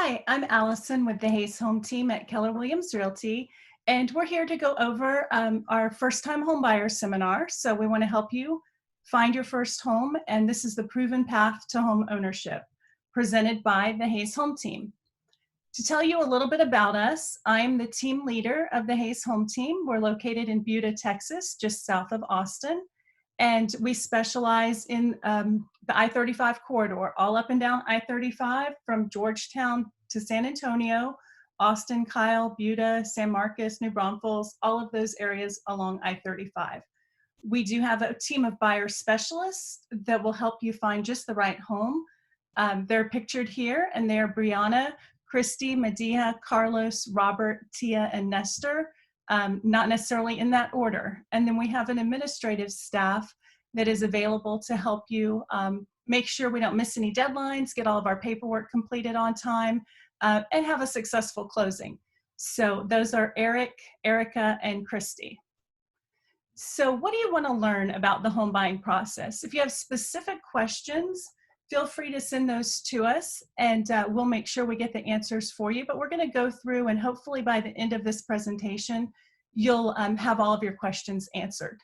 Hi, I'm Allison with the Hayes Home team at Keller Williams Realty, and we're here to go over our first-time home buyer seminar. So we want to help you find your first home, and this is the proven path to home ownership, presented by the Hayes Home team. To tell you a little bit about us, I'm the team leader of the Hayes Home team. We're located in Buda, Texas, just south of Austin. And we specialize in the I-35 corridor, all up and down I-35 from Georgetown to San Antonio, Austin, Kyle, Buda, San Marcos, New Braunfels, all of those areas along I-35. We do have a team of buyer specialists that will help you find just the right home. They're pictured here, and they're Brianna, Christy, Medea, Carlos, Robert, Tia, and Nestor. Not necessarily in that order. And then we have an administrative staff that is available to help you make sure we don't miss any deadlines, get all of our paperwork completed on time, and have a successful closing. So those are Eric, Erica, and Christy. So what do you want to learn about the home buying process? If you have specific questions, feel free to send those to us, and we'll make sure we get the answers for you. But we're going to go through, and hopefully by the end of this presentation, you'll have all of your questions answered.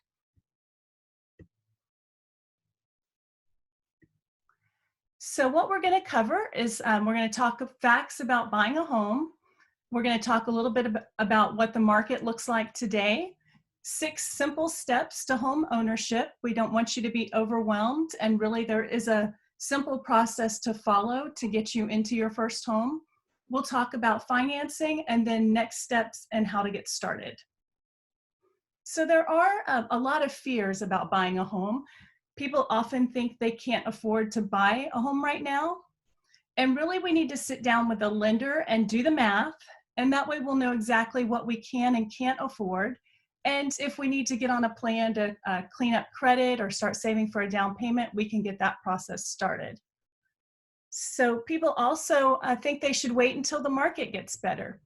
So what we're going to cover is we're going to talk facts about buying a home. We're going to talk a little bit about what the market looks like today. 6 simple steps to home ownership. We don't want you to be overwhelmed, and really there is a simple process to follow to get you into your first home. We'll talk about financing and then next steps and how to get started. So there are a lot of fears about buying a home. People often think they can't afford to buy a home right now. And really we need to sit down with a lender and do the math. And that way we'll know exactly what we can and can't afford. And if we need to get on a plan to clean up credit or start saving for a down payment, we can get that process started. So people also think they should wait until the market gets better.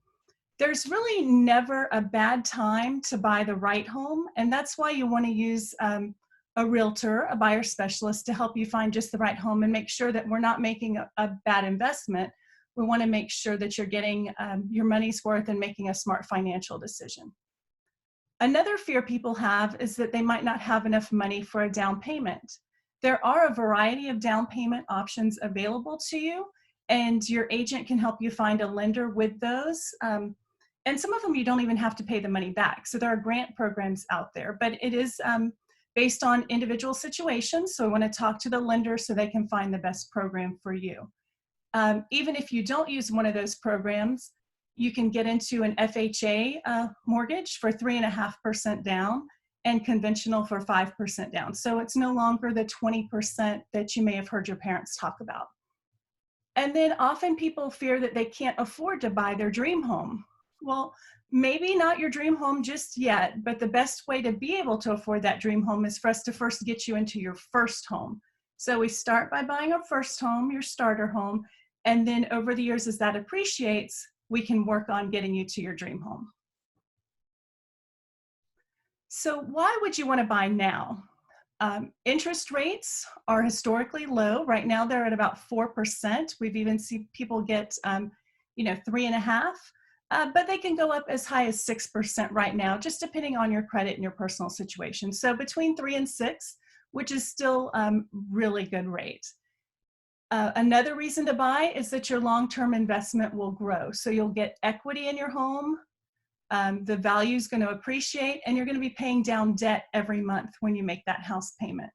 There's really never a bad time to buy the right home, and that's why you want to use a realtor, a buyer specialist, to help you find just the right home and make sure that we're not making a bad investment. We want to make sure that you're getting your money's worth and making a smart financial decision. Another fear people have is that they might not have enough money for a down payment. There are a variety of down payment options available to you, and your agent can help you find a lender with those. And some of them you don't even have to pay the money back. So there are grant programs out there, but it is based on individual situations. So I want to talk to the lender so they can find the best program for you. Even if you don't use one of those programs, you can get into an FHA mortgage for 3.5% down and conventional for 5% down. So it's no longer the 20% that you may have heard your parents talk about. And then often people fear that they can't afford to buy their dream home. Well, maybe not your dream home just yet, but the best way to be able to afford that dream home is for us to first get you into your first home. So we start by buying a first home, your starter home, and then over the years as that appreciates, we can work on getting you to your dream home. So why would you want to buy now? Interest rates are historically low. Right now they're at about 4%. We've even seen people get 3.5%, but they can go up as high as 6% right now, just depending on your credit and your personal situation. So between 3 and 6, which is still really good rate. Another reason to buy is that your long-term investment will grow. So you'll get equity in your home, the value is going to appreciate, and you're going to be paying down debt every month when you make that house payment.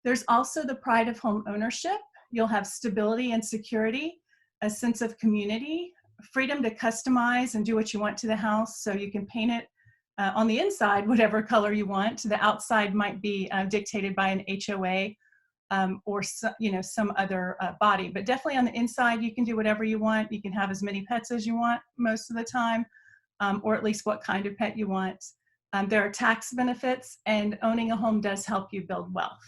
There's also the pride of home ownership. You'll have stability and security, a sense of community, freedom to customize and do what you want to the house. So you can paint it on the inside whatever color you want. The outside might be dictated by an HOA. Or some other body, but definitely on the inside you can do whatever you want. You can have as many pets as you want most of the time, or at least what kind of pet you want. There are tax benefits, and owning a home does help you build wealth.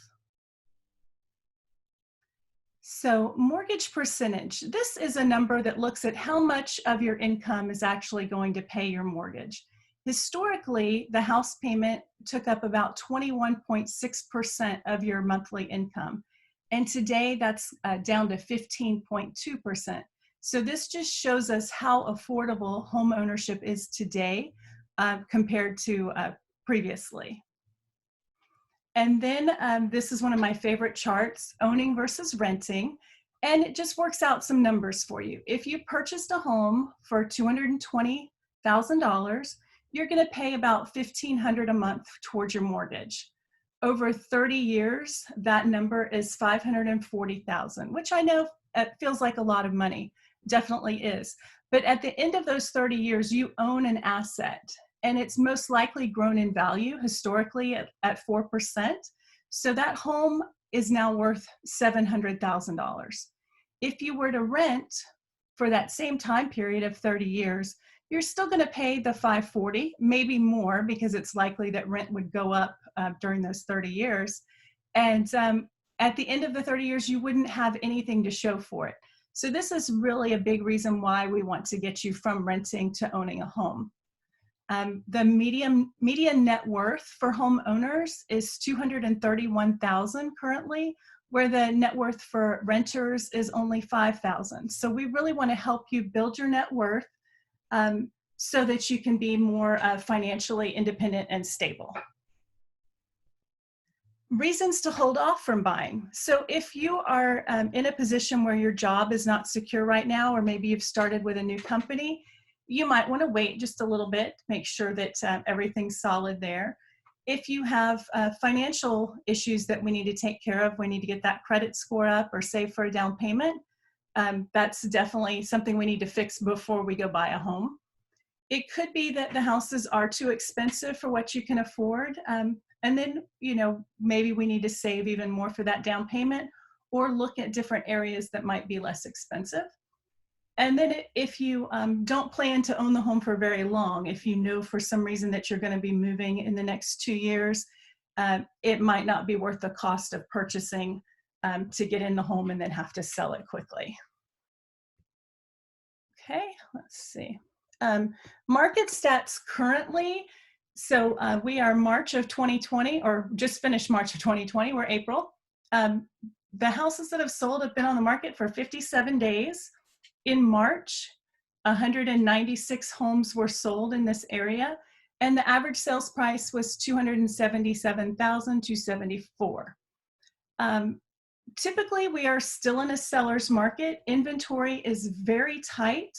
So mortgage percentage, this is a number that looks at how much of your income is actually going to pay your mortgage. Historically, the house payment took up about 21.6% of your monthly income. And today that's down to 15.2%. So this just shows us how affordable home ownership is today compared to previously. And then this is one of my favorite charts, owning versus renting. And it just works out some numbers for you. If you purchased a home for $220,000, you're going to pay about $1,500 a month towards your mortgage. Over 30 years, that number is $540,000, which I know it feels like a lot of money. Definitely is. But at the end of those 30 years, you own an asset, and it's most likely grown in value historically at 4%. So that home is now worth $700,000. If you were to rent for that same time period of 30 years, you're still going to pay the $540,000, maybe more, because it's likely that rent would go up during those 30 years. And at the end of the 30 years, you wouldn't have anything to show for it. So this is really a big reason why we want to get you from renting to owning a home. The median net worth for homeowners is $231,000 currently, where the net worth for renters is only $5,000. So we really want to help you build your net worth so that you can be more financially independent and stable. Reasons to hold off from buying. So if you are in a position where your job is not secure right now, or maybe you've started with a new company, you might want to wait just a little bit, make sure that everything's solid there. If you have financial issues that we need to take care of, we need to get that credit score up or save for a down payment, that's definitely something we need to fix before we go buy a home. It could be that the houses are too expensive for what you can afford. And then, maybe we need to save even more for that down payment, or look at different areas that might be less expensive. And then if you don't plan to own the home for very long, if you know for some reason that you're going to be moving in the next 2 years, it might not be worth the cost of purchasing to get in the home and then have to sell it quickly. Okay, let's see. Market stats currently. So we are March of 2020, or just finished March of 2020, we're April. The houses that have sold have been on the market for 57 days. In March, 196 homes were sold in this area, and the average sales price was $277,274. Typically, we are still in a seller's market. Inventory is very tight.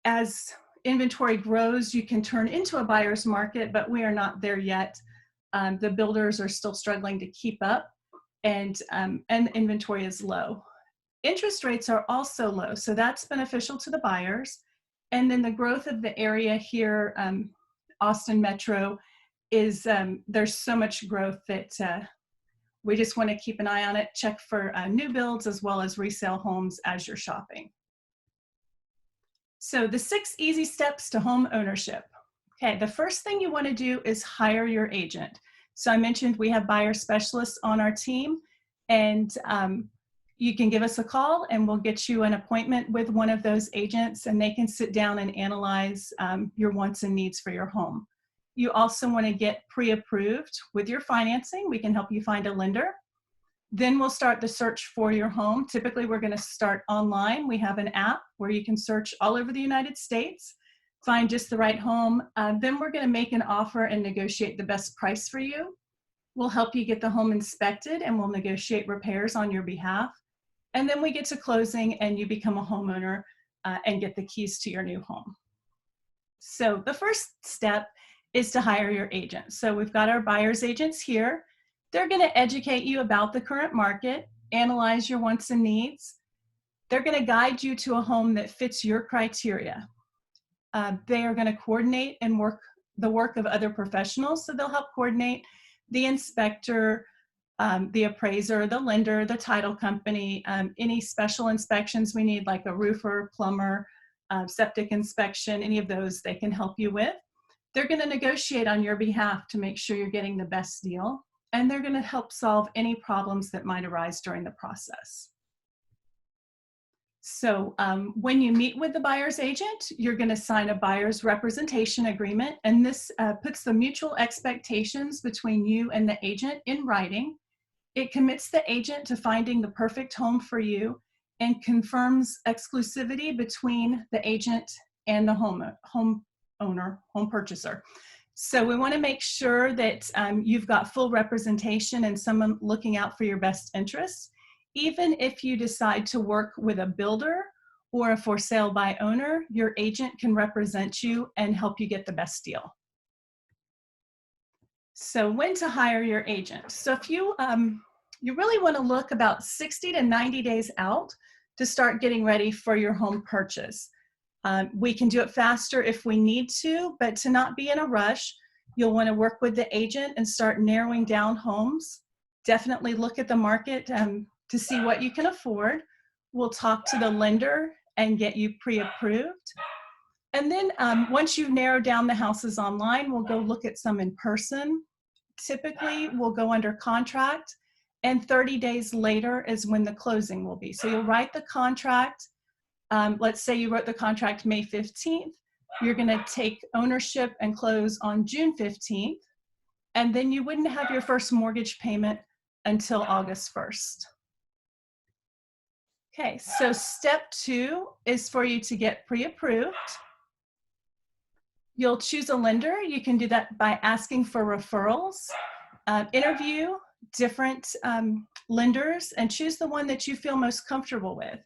As inventory grows, you can turn into a buyer's market, but we are not there yet. The builders are still struggling to keep up, and inventory is low. Interest rates are also low, so that's beneficial to the buyers. And then the growth of the area here, Austin Metro, is there's so much growth that we just want to keep an eye on it, check for new builds as well as resale homes as you're shopping. So the 6 easy steps to home ownership. Okay, the first thing you want to do is hire your agent. So I mentioned we have buyer specialists on our team, and you can give us a call and we'll get you an appointment with one of those agents, and they can sit down and analyze your wants and needs for your home. You also want to get pre-approved with your financing. We can help you find a lender. Then we'll start the search for your home. Typically, we're going to start online. We have an app where you can search all over the United States, find just the right home. Then we're going to make an offer and negotiate the best price for you. We'll help you get the home inspected, and we'll negotiate repairs on your behalf. And then we get to closing and you become a homeowner and get the keys to your new home. So the first step is to hire your agent. So we've got our buyer's agents here. They're going to educate you about the current market, analyze your wants and needs. They're going to guide you to a home that fits your criteria. They are going to coordinate and work the work of other professionals. So they'll help coordinate the inspector, the appraiser, the lender, the title company, any special inspections we need, like a roofer, plumber, septic inspection, any of those they can help you with. They're going to negotiate on your behalf to make sure you're getting the best deal, and they're going to help solve any problems that might arise during the process. So when you meet with the buyer's agent, you're going to sign a buyer's representation agreement, and this puts the mutual expectations between you and the agent in writing. It commits the agent to finding the perfect home for you, and confirms exclusivity between the agent and the home purchaser. So we want to make sure that you've got full representation and someone looking out for your best interests. Even if you decide to work with a builder or a for sale by owner, your agent can represent you and help you get the best deal. So when to hire your agent. So if you really want to look about 60 to 90 days out to start getting ready for your home purchase. We can do it faster if we need to, but to not be in a rush, you'll want to work with the agent and start narrowing down homes. Definitely look at the market to see what you can afford. We'll talk to the lender and get you pre-approved. And then once you've narrowed down the houses online, we'll go look at some in person. Typically, we'll go under contract, and 30 days later is when the closing will be. So you'll write the contract. Let's say you wrote the contract May 15th. You're going to take ownership and close on June 15th, and then you wouldn't have your first mortgage payment until August 1st. Okay, so step 2 is for you to get pre-approved. You'll choose a lender. You can do that by asking for referrals. Interview different lenders and choose the one that you feel most comfortable with.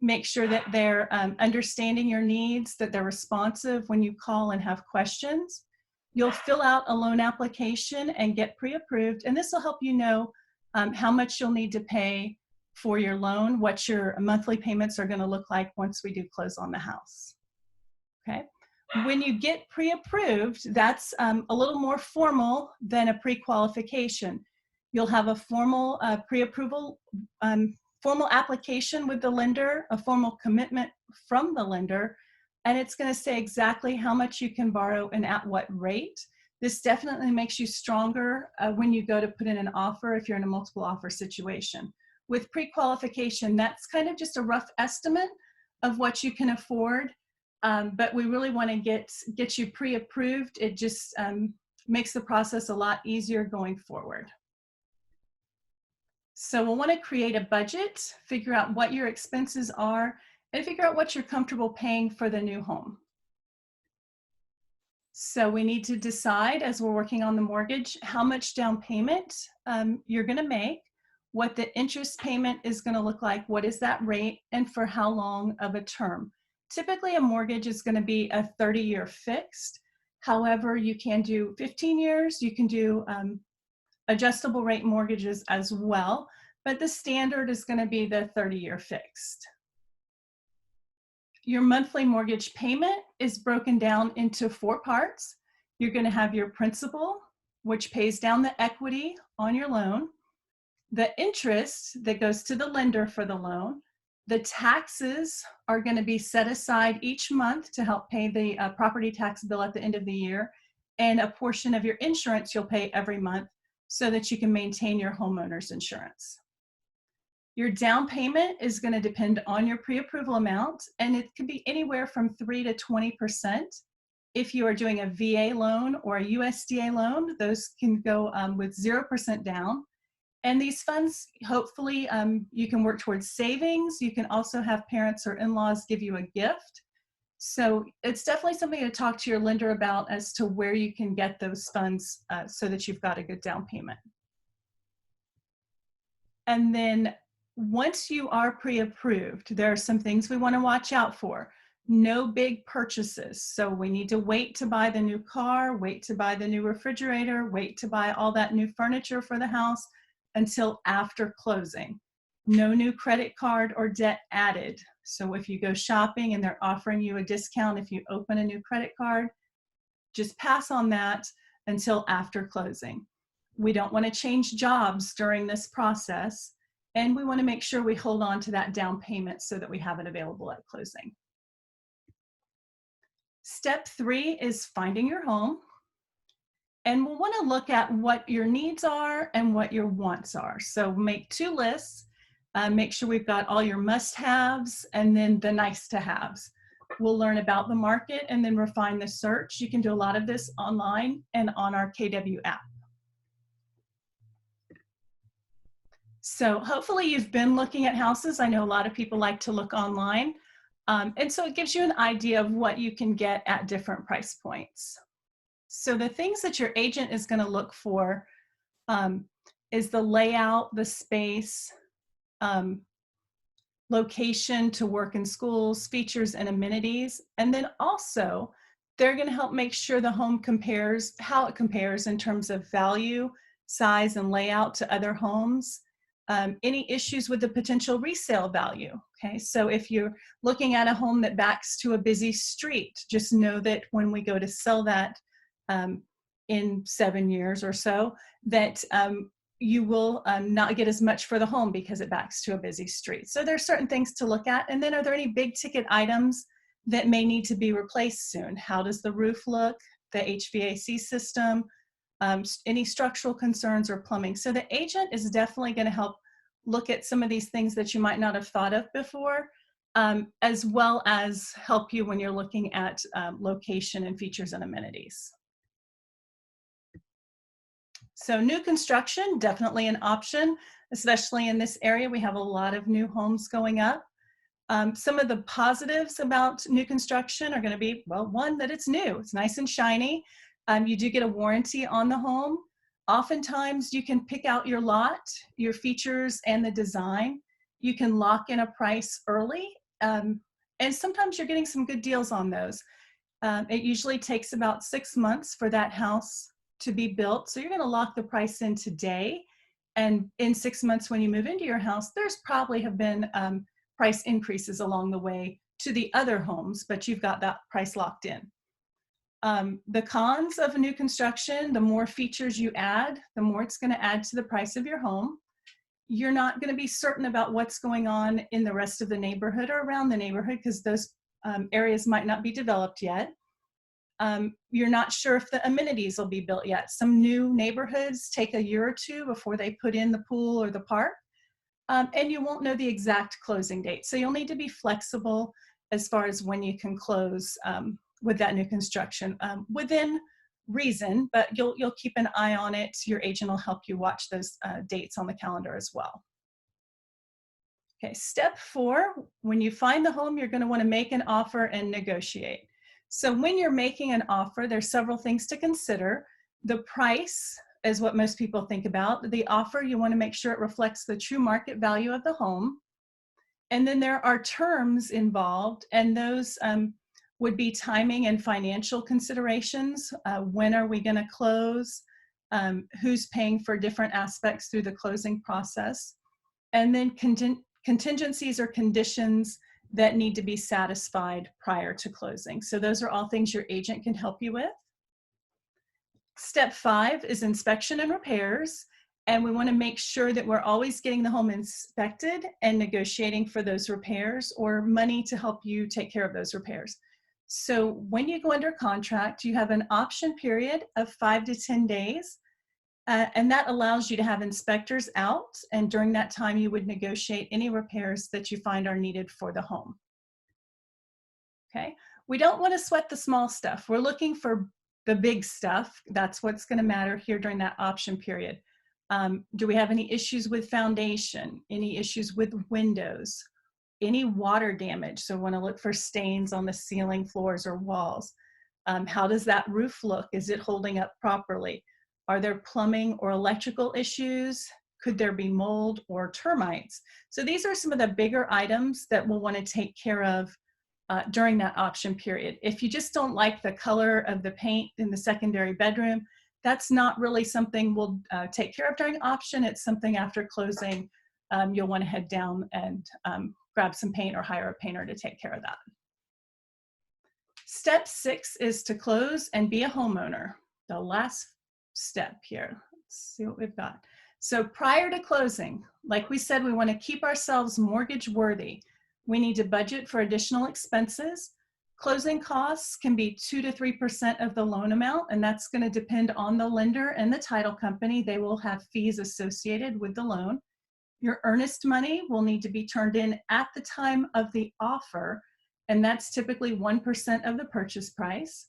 Make sure that they're understanding your needs, that they're responsive when you call and have questions. You'll fill out a loan application and get pre-approved, and this will help you know how much you'll need to pay for your loan, what your monthly payments are going to look like once we do close on the house. Okay. When you get pre-approved, that's a little more formal than a pre-qualification. You'll have a formal pre-approval, formal application with the lender, a formal commitment from the lender, and it's going to say exactly how much you can borrow and at what rate. This definitely makes you stronger when you go to put in an offer if you're in a multiple offer situation. With pre-qualification, that's kind of just a rough estimate of what you can afford. But we really want to get you pre-approved. It just makes the process a lot easier going forward. So we'll want to create a budget, figure out what your expenses are, and figure out what you're comfortable paying for the new home. So we need to decide, as we're working on the mortgage, how much down payment you're going to make, what the interest payment is going to look like, what is that rate, and for how long of a term. Typically, a mortgage is going to be a 30-year fixed. However, you can do 15 years. You can do adjustable rate mortgages as well, but the standard is going to be the 30-year fixed. Your monthly mortgage payment is broken down into 4 parts. You're going to have your principal, which pays down the equity on your loan, the interest that goes to the lender for the loan. The taxes are going to be set aside each month to help pay the property tax bill at the end of the year, and a portion of your insurance you'll pay every month so that you can maintain your homeowner's insurance. Your down payment is going to depend on your pre-approval amount, and it can be anywhere from 3 to 20%. If you are doing a VA loan or a USDA loan, those can go with 0% down. And these funds, hopefully, you can work towards savings. You can also have parents or in-laws give you a gift. So it's definitely something to talk to your lender about as to where you can get those funds so that you've got a good down payment. And then once you are pre-approved, there are some things we want to watch out for. No big purchases. So we need to wait to buy the new car, wait to buy the new refrigerator, wait to buy all that new furniture for the house until after closing. No new credit card or debt added. So if you go shopping and they're offering you a discount if you open a new credit card, just pass on that until after closing. We don't want to change jobs during this process, and we want to make sure we hold on to that down payment so that we have it available at closing. Step 3 is finding your home. And we'll want to look at what your needs are and what your wants are. So make 2 lists. Make sure we've got all your must-haves and then the nice-to-haves. We'll learn about the market and then refine the search. You can do a lot of this online and on our KW app. So hopefully you've been looking at houses. I know a lot of people like to look online. And so it gives you an idea of what you can get at different price points. So the things that your agent is going to look for um, is the layout, the space, um, location to work in schools, features and amenities. And then also they're going to help make sure the home compares, how it compares in terms of value, size, and layout to other homes. Any issues with the potential resale value. Okay, so if you're looking at a home that backs to a busy street, just know that when we go to sell that in 7 years or so, that you will not get as much for the home because it backs to a busy street. So there's certain things to look at. And then are there any big ticket items that may need to be replaced soon? How does the roof look, the HVAC system, any structural concerns or plumbing? So the agent is definitely going to help look at some of these things that you might not have thought of before, as well as help you when you're looking at location and features and amenities. So new construction, definitely an option, especially in this area. We have a lot of new homes going up. Some of the positives about new construction are going to be, well, one, that it's new. It's nice and shiny. You do get a warranty on the home. Oftentimes, you can pick out your lot, your features, and the design. You can lock in a price early, and sometimes you're getting some good deals on those. It usually takes about 6 months for that house to be built. So you're going to lock the price in today. And in 6 months, when you move into your house, there's probably have been price increases along the way to the other homes, but you've got that price locked in. The cons of new construction, the more features you add, the more it's going to add to the price of your home. You're not going to be certain about what's going on in the rest of the neighborhood or around the neighborhood because those areas might not be developed yet. You're not sure if the amenities will be built yet. Some new neighborhoods take a year or two before they put in the pool or the park, and you won't know the exact closing date. So you'll need to be flexible as far as when you can close with that new construction within reason, but you'll keep an eye on it. Your agent will help you watch those dates on the calendar as well. Okay, step 4, when you find the home, you're going to want to make an offer and negotiate. So when you're making an offer, there's several things to consider. The price is what most people think about. The offer, you want to make sure it reflects the true market value of the home. And then there are terms involved, and those would be timing and financial considerations. When are we going to close? Who's paying for different aspects through the closing process? And then contingencies or conditions that need to be satisfied prior to closing. So those are all things your agent can help you with. Step 5 is inspection and repairs. And we want to make sure that we're always getting the home inspected and negotiating for those repairs or money to help you take care of those repairs. So when you go under contract, you have an option period of 5 to 10 days. And that allows you to have inspectors out, and during that time you would negotiate any repairs that you find are needed for the home. Okay, we don't want to sweat the small stuff. We're looking for the big stuff. That's what's going to matter here during that option period. Do we have any issues with foundation? Any issues with windows? Any water damage? So we want to look for stains on the ceiling, floors, or walls. How does that roof look? Is it holding up properly? Are there plumbing or electrical issues? Could there be mold or termites? So these are some of the bigger items that we'll want to take care of during that option period. If you just don't like the color of the paint in the secondary bedroom, that's not really something we'll take care of during option. It's something after closing you'll want to head down and grab some paint or hire a painter to take care of that. Step 6 is to close and be a homeowner. The last step here. Let's see what we've got. So prior to closing, like we said, we want to keep ourselves mortgage worthy. We need to budget for additional expenses. Closing costs can be 2 to 3% of the loan amount, and that's going to depend on the lender and the title company. They will have fees associated with the loan. Your earnest money will need to be turned in at the time of the offer, and that's typically 1% of the purchase price.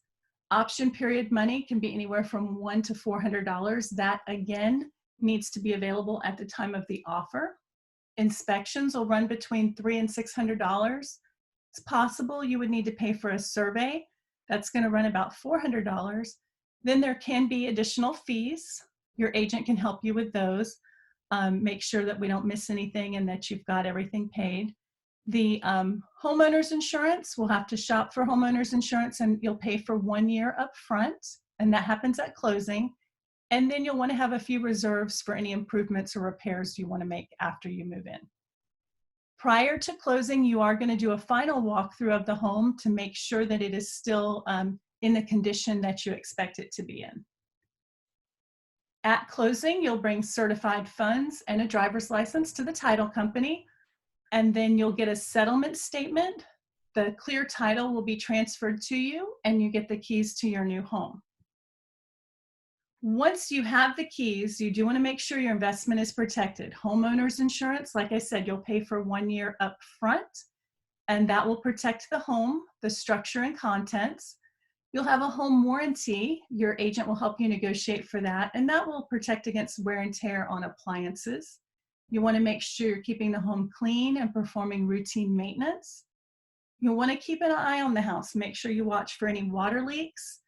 Option period money can be anywhere from $100 to $400. That, again, needs to be available at the time of the offer. Inspections will run between $300 and $600. It's possible you would need to pay for a survey. That's going to run about $400. Then there can be additional fees. Your agent can help you with those. Make sure that we don't miss anything and that you've got everything paid. The homeowner's insurance, we'll have to shop for homeowner's insurance, and you'll pay for 1 year up front, and that happens at closing. And then you'll want to have a few reserves for any improvements or repairs you want to make after you move in. Prior to closing, you are going to do a final walkthrough of the home to make sure that it is still in the condition that you expect it to be in. At closing, you'll bring certified funds and a driver's license to the title company, and then you'll get a settlement statement. The clear title will be transferred to you, and you get the keys to your new home. Once you have the keys, you do want to make sure your investment is protected. Homeowner's insurance, like I said, you'll pay for 1 year up front, and that will protect the home, the structure and contents. You'll have a home warranty. Your agent will help you negotiate for that, and that will protect against wear and tear on appliances. You want to make sure you're keeping the home clean and performing routine maintenance. You'll want to keep an eye on the house. Make sure you watch for any water leaks,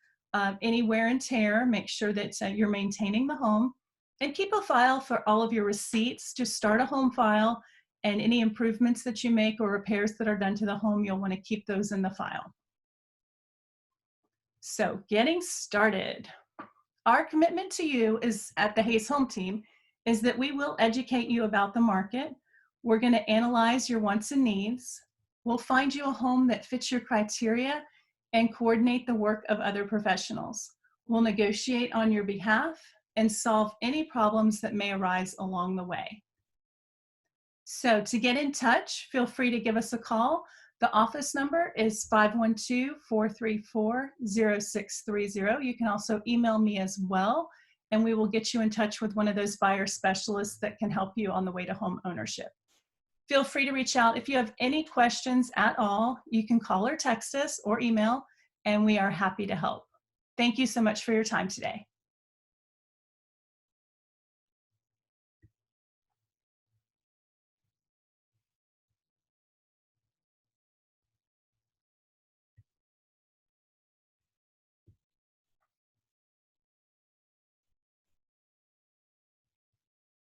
any wear and tear. Make sure that you're maintaining the home, and keep a file for all of your receipts. Just start a home file, and any improvements that you make or repairs that are done to the home, you'll want to keep those in the file. So getting started. Our commitment to you is at the Hays Home Team is that we will educate you about the market. We're going to analyze your wants and needs. We'll find you a home that fits your criteria and coordinate the work of other professionals. We'll negotiate on your behalf and solve any problems that may arise along the way. So to get in touch, feel free to give us a call. The office number is 512-434-0630. You can also email me as well, and we will get you in touch with one of those buyer specialists that can help you on the way to home ownership. Feel free to reach out. If you have any questions at all, you can call or text us or email, and we are happy to help. Thank you so much for your time today.